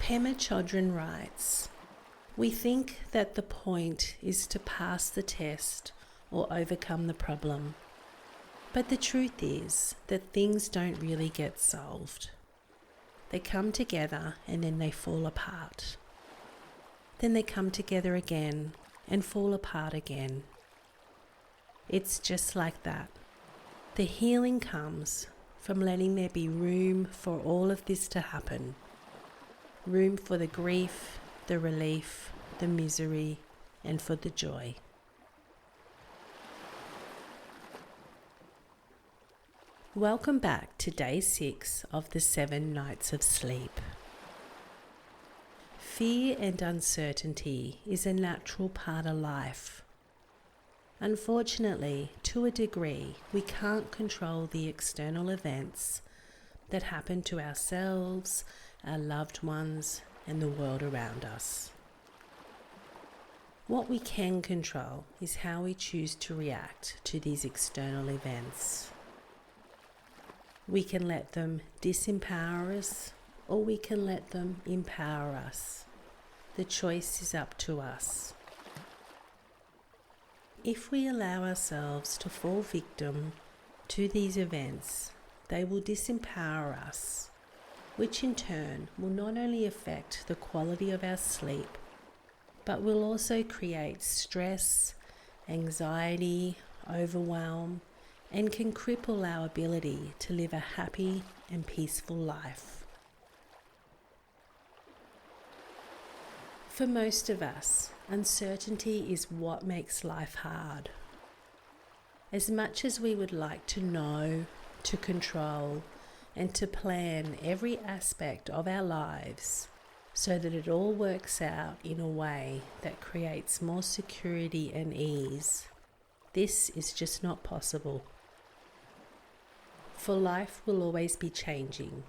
Pema Chodren writes, "We think that the point is to pass the test or overcome the problem. But the truth is that things don't really get solved. They come together and then they fall apart. Then they come together again and fall apart again. It's just like that. The healing comes from letting there be room for all of this to happen. Room for the grief, the relief, the misery, and for the joy." Welcome back to day 6 of the 7 nights of sleep. Fear and uncertainty is a natural part of life. Unfortunately, to a degree, we can't control the external events that happen to ourselves, our loved ones, and the world around us. What we can control is how we choose to react to these external events. We can let them disempower us, or we can let them empower us. The choice is up to us. If we allow ourselves to fall victim to these events, they will disempower us, which in turn will not only affect the quality of our sleep, but will also create stress, anxiety, overwhelm, and can cripple our ability to live a happy and peaceful life. For most of us, uncertainty is what makes life hard. As much as we would like to know, to control, and to plan every aspect of our lives so that it all works out in a way that creates more security and ease, this is just not possible. For life will always be changing,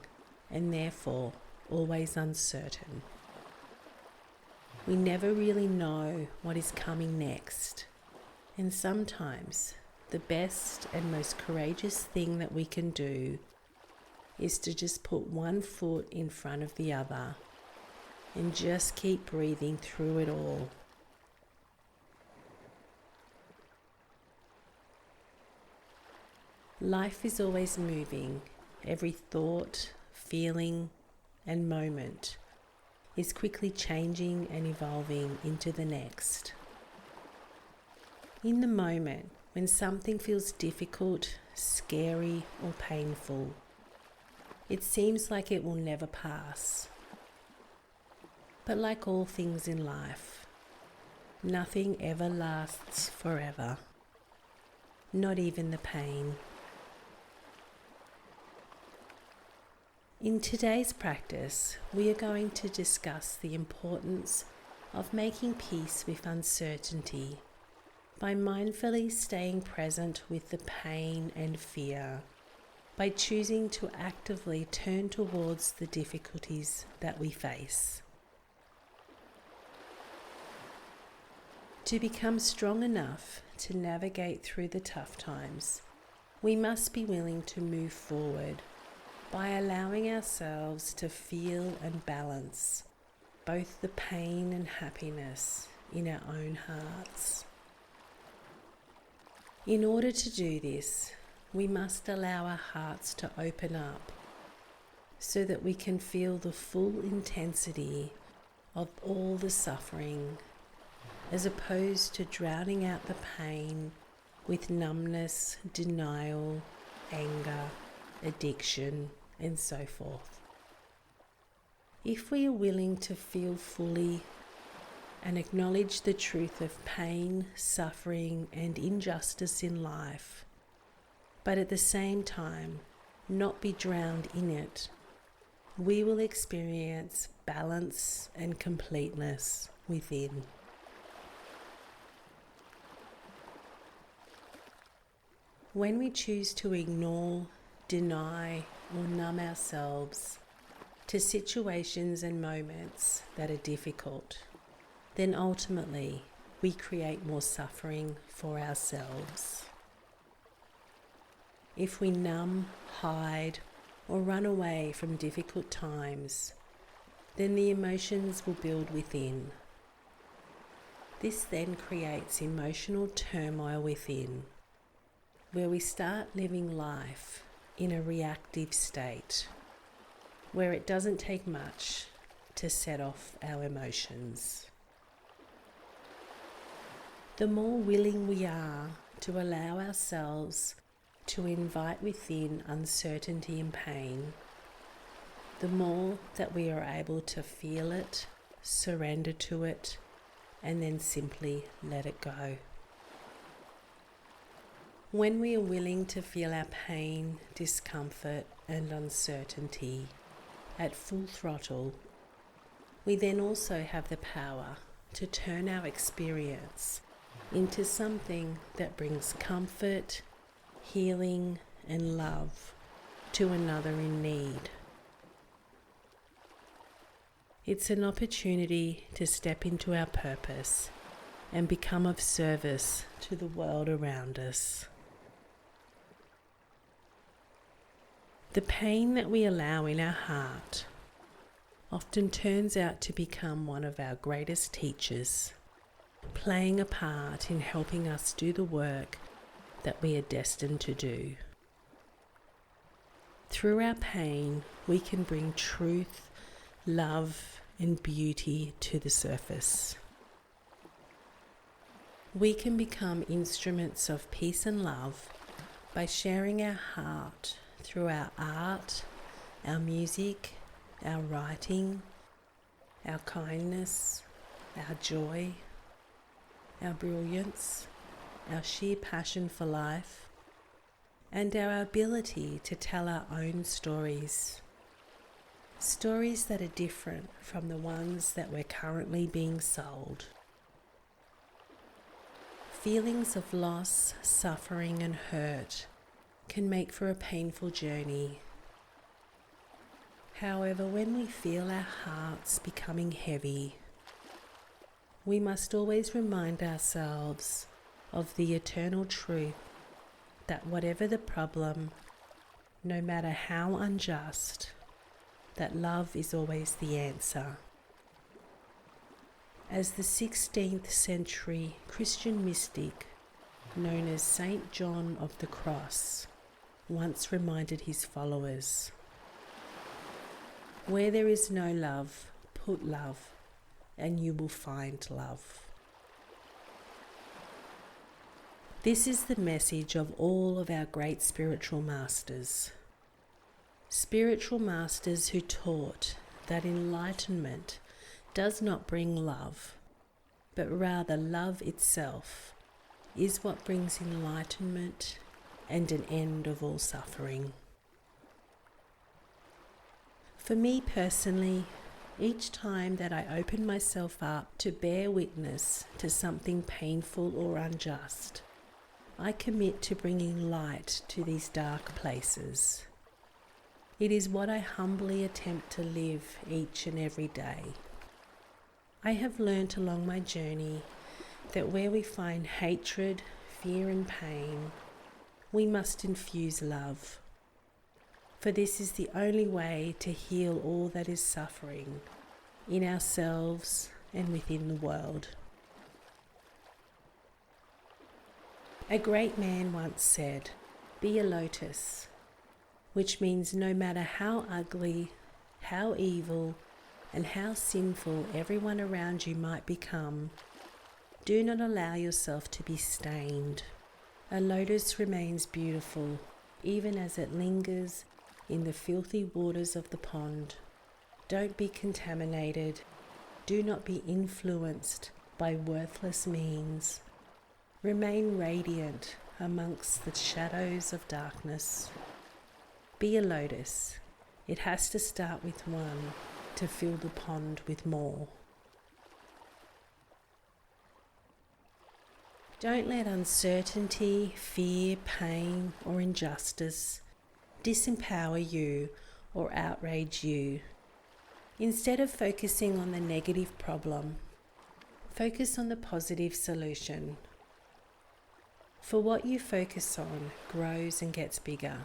and therefore always uncertain. We never really know what is coming next, and sometimes the best and most courageous thing that we can do is to just put one foot in front of the other and just keep breathing through it all. Life is always moving. Every thought, feeling, and moment is quickly changing and evolving into the next. In the moment, when something feels difficult, scary, or painful, it seems like it will never pass. But like all things in life, nothing ever lasts forever, not even the pain. In today's practice, we are going to discuss the importance of making peace with uncertainty by mindfully staying present with the pain and fear, by choosing to actively turn towards the difficulties that we face. To become strong enough to navigate through the tough times, we must be willing to move forward by allowing ourselves to feel and balance both the pain and happiness in our own hearts. In order to do this, we must allow our hearts to open up so that we can feel the full intensity of all the suffering, as opposed to drowning out the pain with numbness, denial, anger, addiction, and so forth. If we are willing to feel fully and acknowledge the truth of pain, suffering, and injustice in life, but at the same time not be drowned in it, we will experience balance and completeness within. When we choose to ignore, deny, or numb ourselves to situations and moments that are difficult, then ultimately we create more suffering for ourselves. If we numb, hide, or run away from difficult times, then the emotions will build within. This then creates emotional turmoil within, where we start living life in a reactive state, where it doesn't take much to set off our emotions. The more willing we are to allow ourselves to invite within uncertainty and pain, the more that we are able to feel it, surrender to it, and then simply let it go. When we are willing to feel our pain, discomfort, and uncertainty at full throttle, we then also have the power to turn our experience into something that brings comfort, healing, and love to another in need. It's an opportunity to step into our purpose and become of service to the world around us. The pain that we allow in our heart often turns out to become one of our greatest teachers, playing a part in helping us do the work that we are destined to do. Through our pain, we can bring truth, love, and beauty to the surface. We can become instruments of peace and love by sharing our heart through our art, our music, our writing, our kindness, our joy, our brilliance, our sheer passion for life, and our ability to tell our own stories. Stories that are different from the ones that we're currently being sold. Feelings of loss, suffering, and hurt can make for a painful journey. However, when we feel our hearts becoming heavy, we must always remind ourselves of the eternal truth that whatever the problem, no matter how unjust, that love is always the answer. As the 16th century Christian mystic known as Saint John of the Cross once reminded his followers, "Where there is no love, put love, and you will find love." This is the message of all of our great spiritual masters. Spiritual masters who taught that enlightenment does not bring love, but rather love itself is what brings enlightenment and an end of all suffering. For me personally, each time that I open myself up to bear witness to something painful or unjust, I commit to bringing light to these dark places. It is what I humbly attempt to live each and every day. I have learnt along my journey that where we find hatred, fear, and pain, we must infuse love. For this is the only way to heal all that is suffering in ourselves and within the world. A great man once said, "Be a lotus," which means no matter how ugly, how evil, and how sinful everyone around you might become, do not allow yourself to be stained. A lotus remains beautiful, even as it lingers in the filthy waters of the pond. Don't be contaminated. Do not be influenced by worthless means. Remain radiant amongst the shadows of darkness. Be a lotus. It has to start with one to fill the pond with more. Don't let uncertainty, fear, pain, or injustice disempower you or outrage you. Instead of focusing on the negative problem, focus on the positive solution. For what you focus on grows and gets bigger.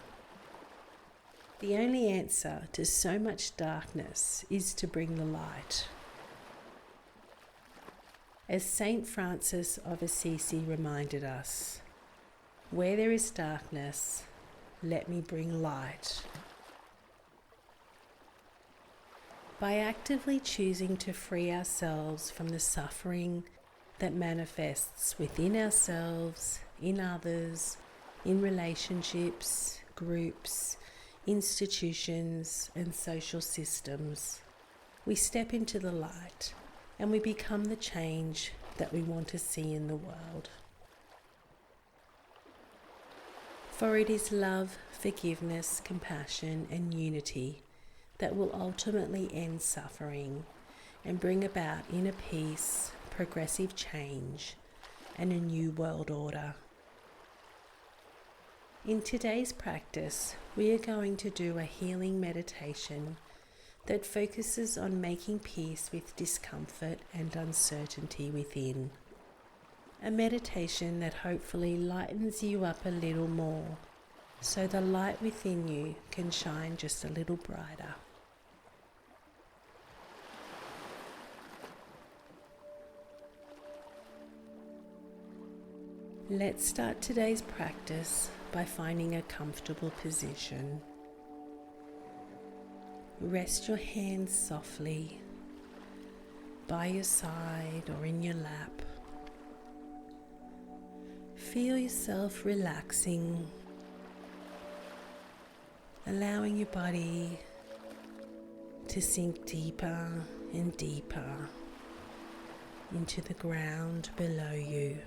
The only answer to so much darkness is to bring the light. As Saint Francis of Assisi reminded us, where there is darkness, let me bring light. By actively choosing to free ourselves from the suffering that manifests within ourselves, in others, in relationships, groups, institutions, and social systems, we step into the light and we become the change that we want to see in the world. For it is love, forgiveness, compassion, and unity that will ultimately end suffering and bring about inner peace, progressive change, and a new world order. In today's practice, we are going to do a healing meditation that focuses on making peace with discomfort and uncertainty within. A meditation that hopefully lightens you up a little more, so the light within you can shine just a little brighter. Let's start today's practice by finding a comfortable position. Rest your hands softly by your side or in your lap. Feel yourself relaxing, allowing your body to sink deeper and deeper into the ground below you.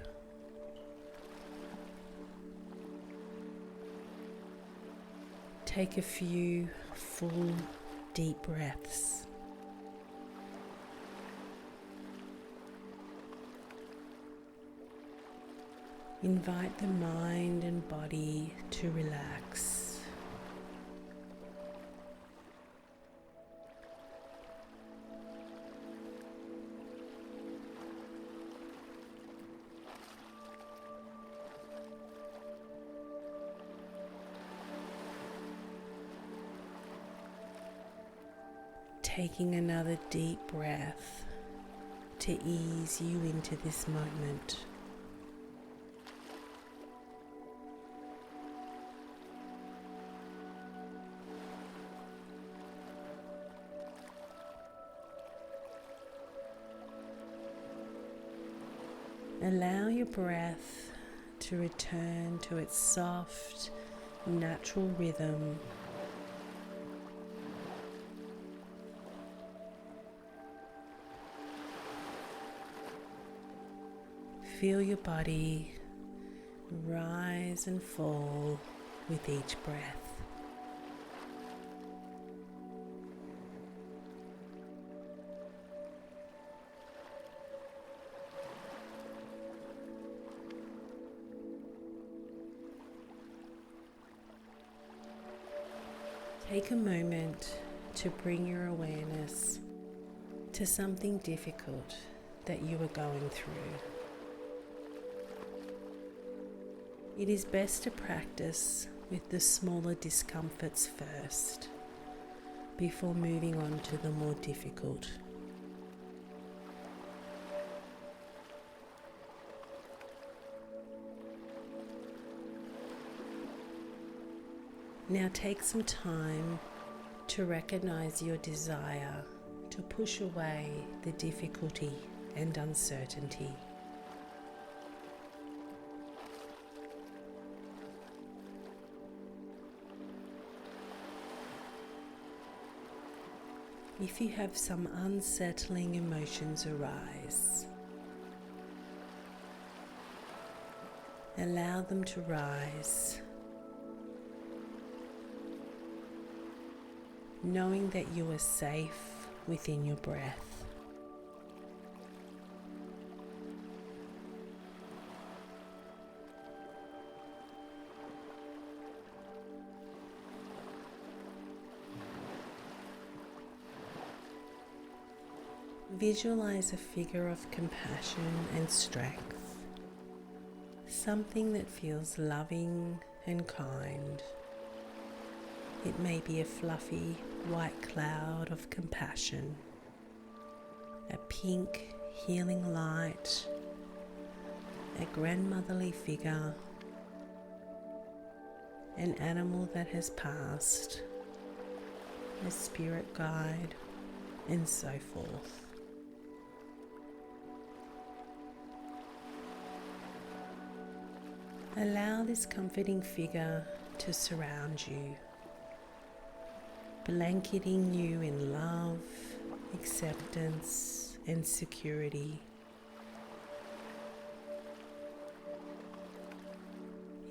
Take a few full, deep breaths. Invite the mind and body to relax. Taking another deep breath to ease you into this moment. Allow your breath to return to its soft, natural rhythm. Feel your body rise and fall with each breath. Take a moment to bring your awareness to something difficult that you are going through. It is best to practice with the smaller discomforts first, before moving on to the more difficult. Now take some time to recognize your desire to push away the difficulty and uncertainty. If you have some unsettling emotions arise, allow them to rise, knowing that you are safe within your breath. Visualize a figure of compassion and strength, something that feels loving and kind, It may be a fluffy white cloud of compassion, a pink healing light, a grandmotherly figure, an animal that has passed, a spirit guide, and so forth. Allow this comforting figure to surround you, blanketing you in love, acceptance, and security.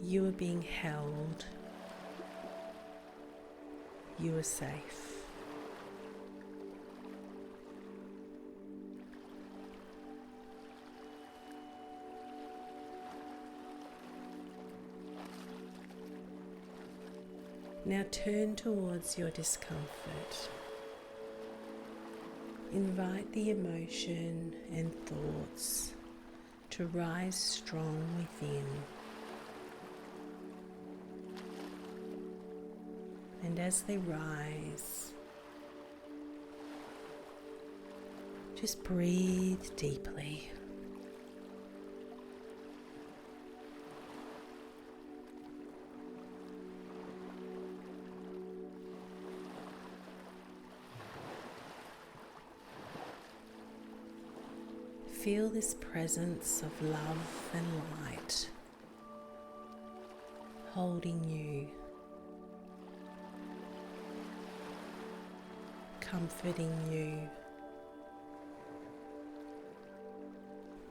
You are being held. You are safe. Now turn towards your discomfort. Invite the emotion and thoughts to rise strong within. And as they rise, just breathe deeply. Feel this presence of love and light holding you, comforting you,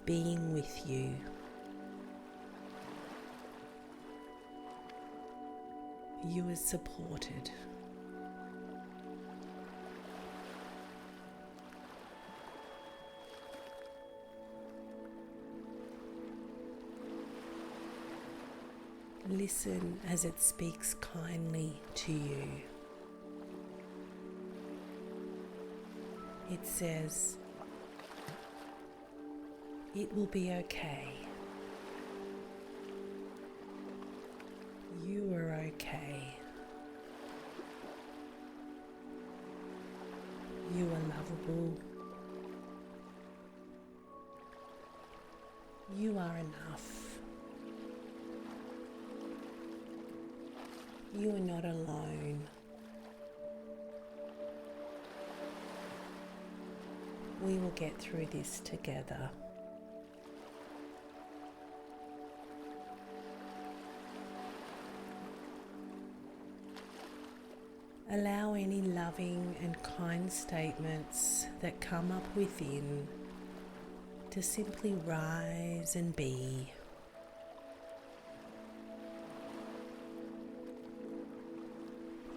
being with you. You are supported. Listen as it speaks kindly to you. It says, "It will be okay. You are okay. You are lovable. You are enough. You are not alone. We will get through this together." Allow any loving and kind statements that come up within to simply rise and be.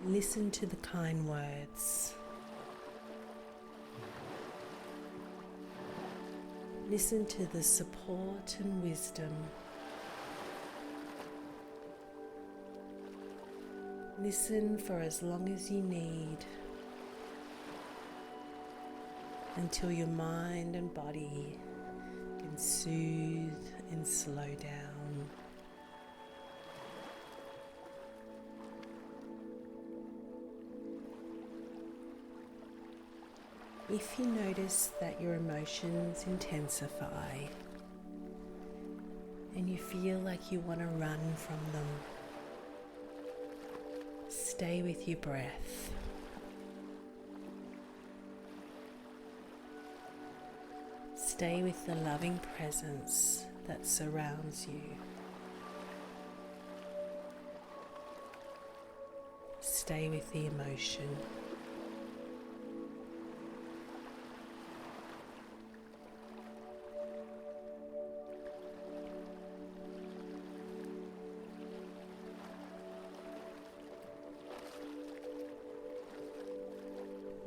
Listen to the kind words. Listen to the support and wisdom. Listen for as long as you need until your mind and body can soothe and slow down. If you notice that your emotions intensify and you feel like you want to run from them, stay with your breath. Stay with the loving presence that surrounds you. Stay with the emotion.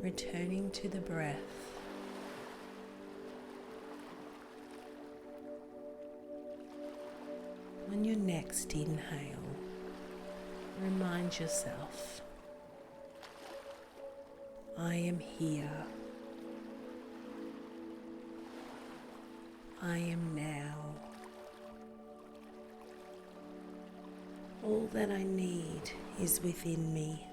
Returning to the breath. On your next inhale, remind yourself, I am here. I am now. All that I need is within me.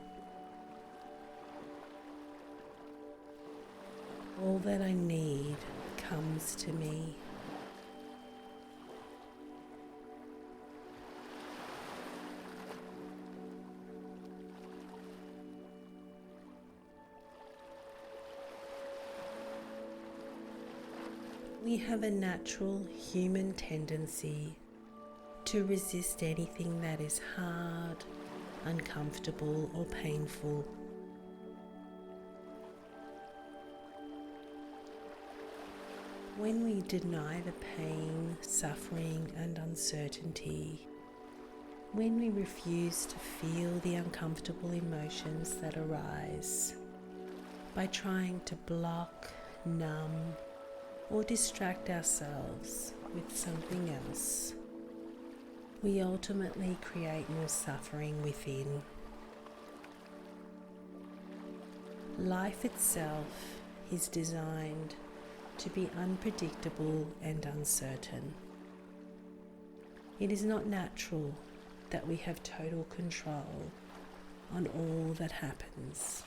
All that I need comes to me. We have a natural human tendency to resist anything that is hard, uncomfortable, or painful. When we deny the pain, suffering, and uncertainty, when we refuse to feel the uncomfortable emotions that arise by trying to block, numb, or distract ourselves with something else, we ultimately create more suffering within. Life itself is designed to be unpredictable and uncertain. It is not natural that we have total control on all that happens.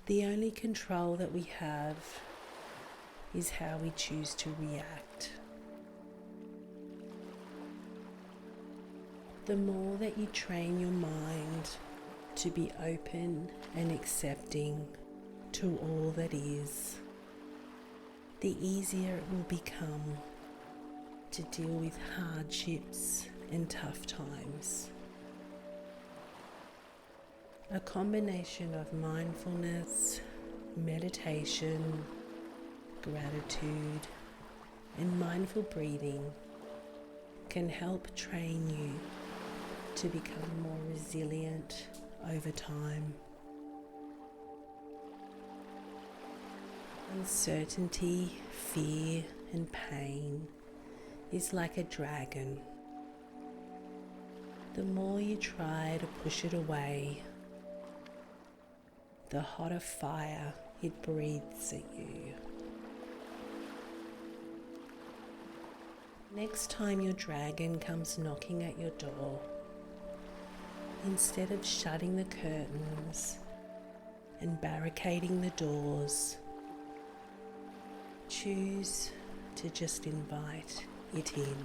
The only control that we have is how we choose to react. The more that you train your mind to be open and accepting to all that is, the easier it will become to deal with hardships and tough times. A combination of mindfulness, meditation, gratitude, and mindful breathing can help train you to become more resilient over time. Uncertainty, fear, and pain is like a dragon. The more you try to push it away, the hotter fire it breathes at you. Next time your dragon comes knocking at your door, instead of shutting the curtains and barricading the doors, choose to just invite it in,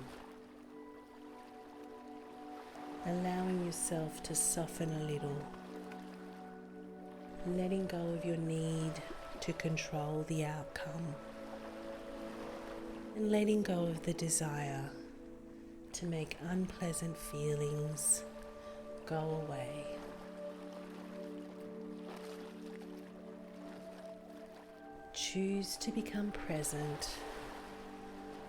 allowing yourself to soften a little, letting go of your need to control the outcome, and letting go of the desire to make unpleasant feelings go away. Choose to become present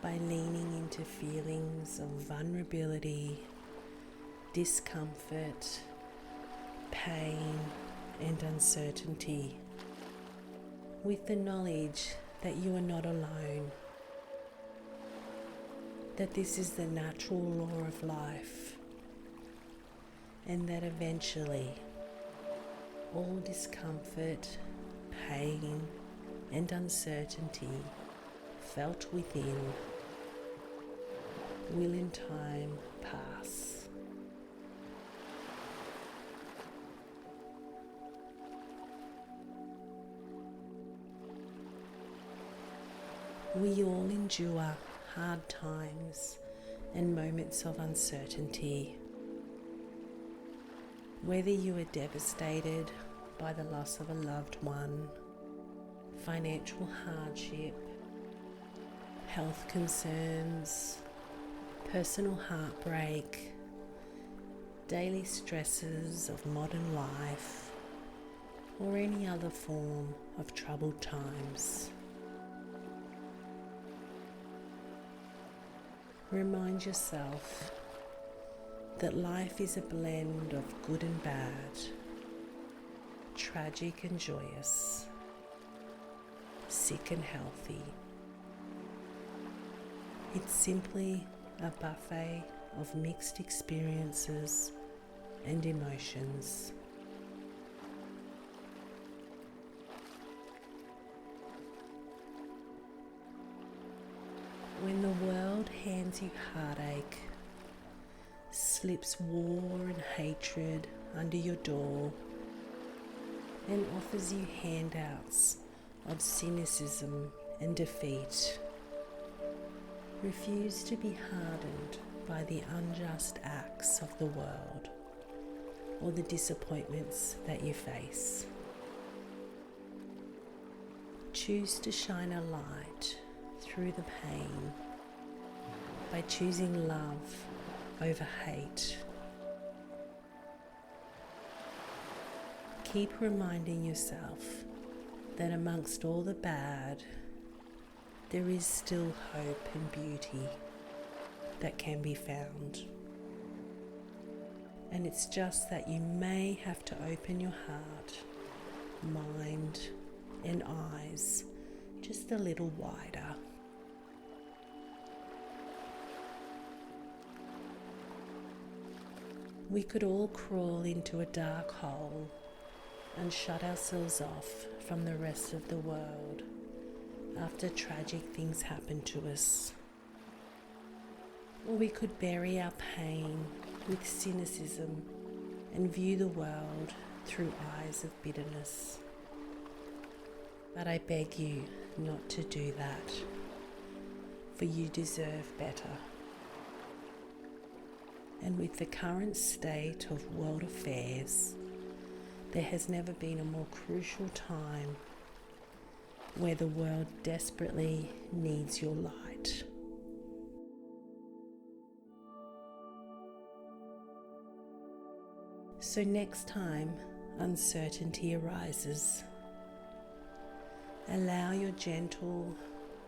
by leaning into feelings of vulnerability, discomfort, pain, and uncertainty, with the knowledge that you are not alone, that this is the natural law of life, and that eventually all discomfort, pain, and uncertainty felt within will in time pass. We all endure hard times and moments of uncertainty. Whether you are devastated by the loss of a loved one, financial hardship, health concerns, personal heartbreak, daily stresses of modern life, or any other form of troubled times, remind yourself that life is a blend of good and bad, tragic and joyous, sick and healthy. It's simply a buffet of mixed experiences and emotions. When the world hands you heartache, slips war and hatred under your door, and offers you handouts of cynicism and defeat. Refuse to be hardened by the unjust acts of the world or the disappointments that you face. Choose to shine a light through the pain by choosing love over hate. Keep reminding yourself that amongst all the bad, there is still hope and beauty that can be found. And it's just that you may have to open your heart, mind, and eyes just a little wider. We could all crawl into a dark hole and shut ourselves off from the rest of the world after tragic things happen to us. Or we could bury our pain with cynicism and view the world through eyes of bitterness. But I beg you not to do that, for you deserve better. And with the current state of world affairs, there has never been a more crucial time where the world desperately needs your light. So next time uncertainty arises, allow your gentle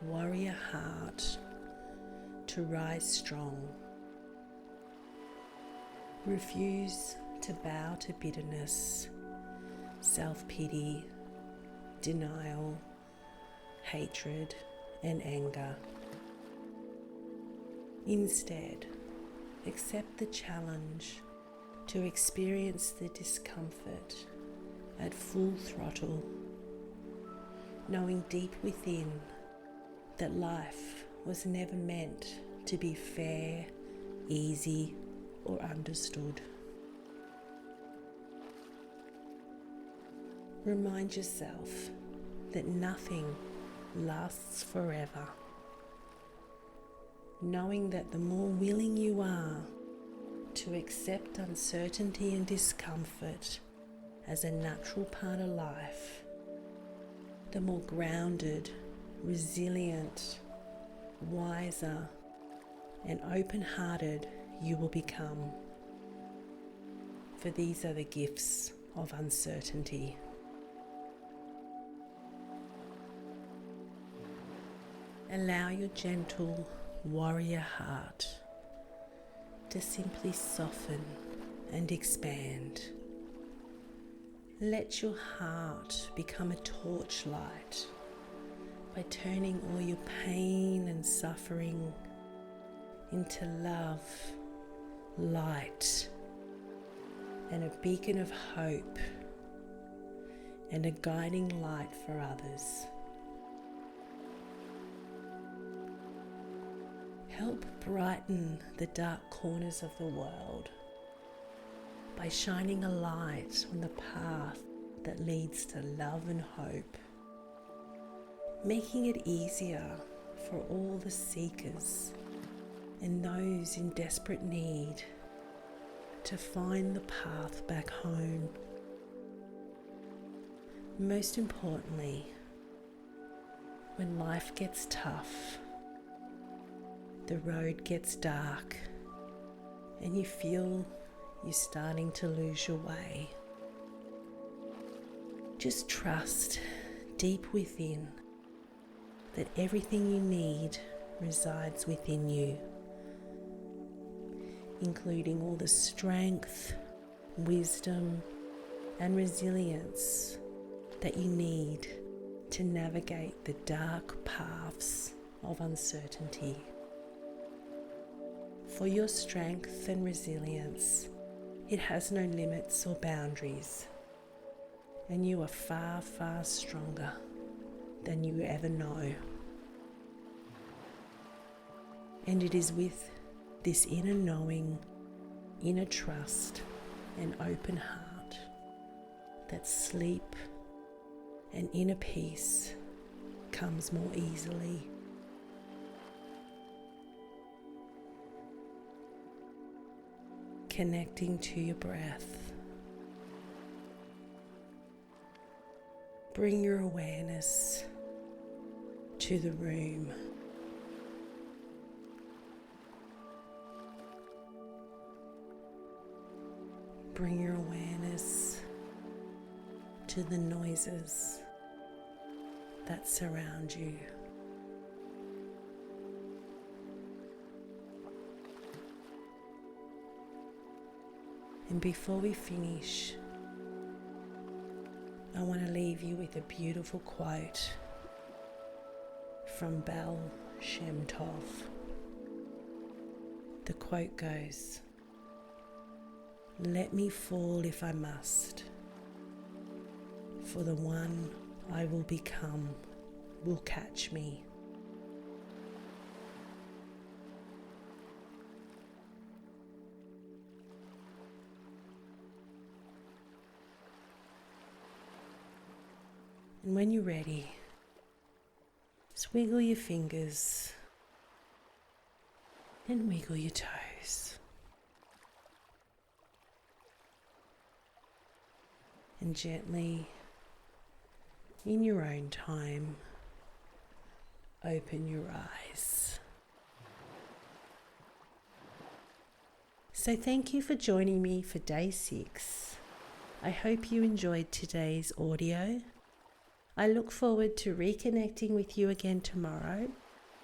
warrior heart to rise strong. Refuse to bow to bitterness, self-pity, denial, hatred, and anger. Instead, accept the challenge to experience the discomfort at full throttle, knowing deep within that life was never meant to be fair, easy, or understood. Remind yourself that nothing lasts forever, knowing that the more willing you are to accept uncertainty and discomfort as a natural part of life, the more grounded, resilient, wiser, and open-hearted you will become. For these are the gifts of uncertainty. Allow your gentle warrior heart to simply soften and expand. Let your heart become a torchlight by turning all your pain and suffering into love, light, and a beacon of hope and a guiding light for others. Help brighten the dark corners of the world by shining a light on the path that leads to love and hope, making it easier for all the seekers and those in desperate need to find the path back home. Most importantly, when life gets tough, the road gets dark, and you feel you're starting to lose your way, just trust deep within that everything you need resides within you, including all the strength, wisdom, and resilience that you need to navigate the dark paths of uncertainty. For your strength and resilience, it has no limits or boundaries, and you are far, far stronger than you ever know. And it is with this inner knowing, inner trust, and open heart that sleep and inner peace comes more easily. Connecting to your breath. Bring your awareness to the room. Bring your awareness to the noises that surround you. And before we finish, I want to leave you with a beautiful quote from Baal Shem Tov. The quote goes, "Let me fall if I must, for the one I will become will catch me." And when you're ready, just wiggle your fingers and wiggle your toes. And gently, in your own time, open your eyes. So thank you for joining me for day 6. I hope you enjoyed today's audio. I look forward to reconnecting with you again tomorrow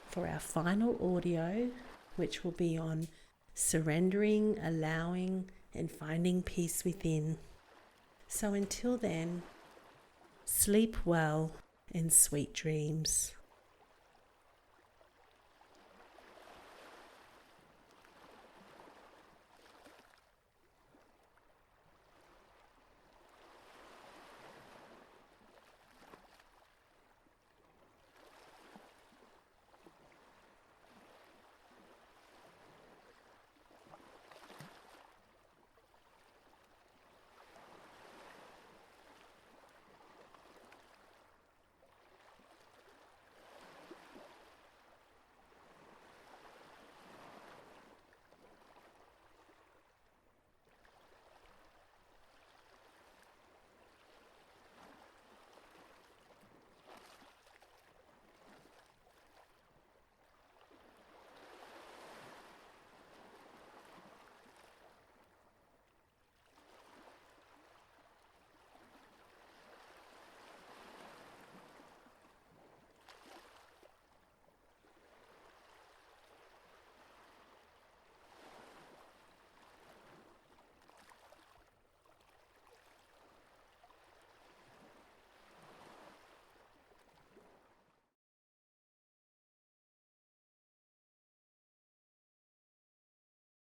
for our final audio, which will be on surrendering, allowing, and finding peace within. So until then, sleep well and sweet dreams.